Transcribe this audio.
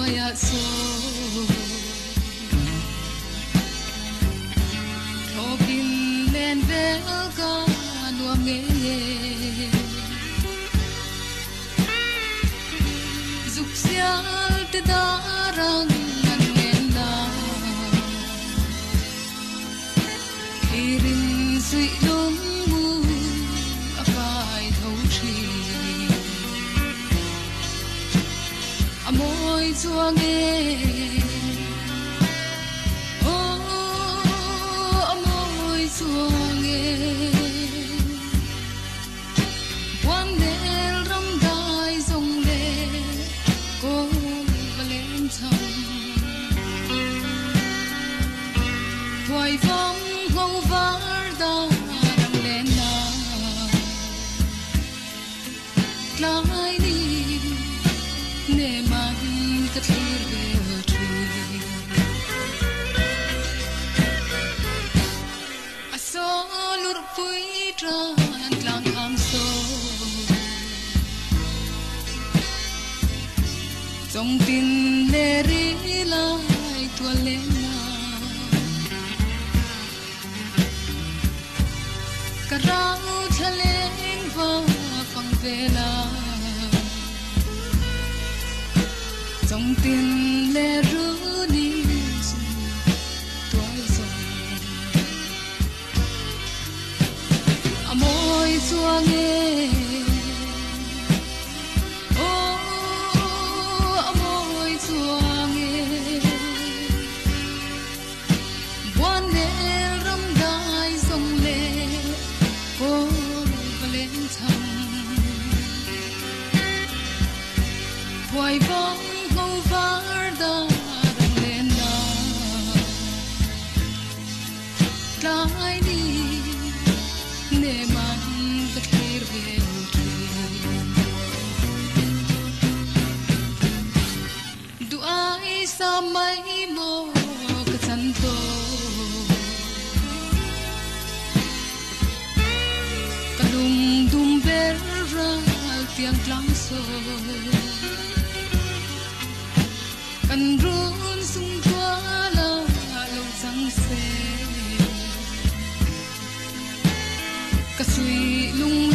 ya so Topin len vel ka nuam nge Zuk sial te darang nan ngen na Kirin sui lung mu akai thâu tri Amoi chuang e chuang e quan nel ram dai zong le ko valen chang thoi phong ngâu var da rang len na lai ni ne man ka thlir ve tri Lur pui tran lang ham so Trong tin le ri lai tua le na Karau chaleng va phang vela Trong tin le ru ni Amoi chuang e amoi chuang e Buan nel ram dai song le ko valen chang Hoài bóng ngâu var da rang len na Lai ni ne man ka thlir ve tri Du ai sa mai mo ka chan to Ka lung dum ber ra tiang tlang so Kan run sung tua la lo chang se Ka sui lung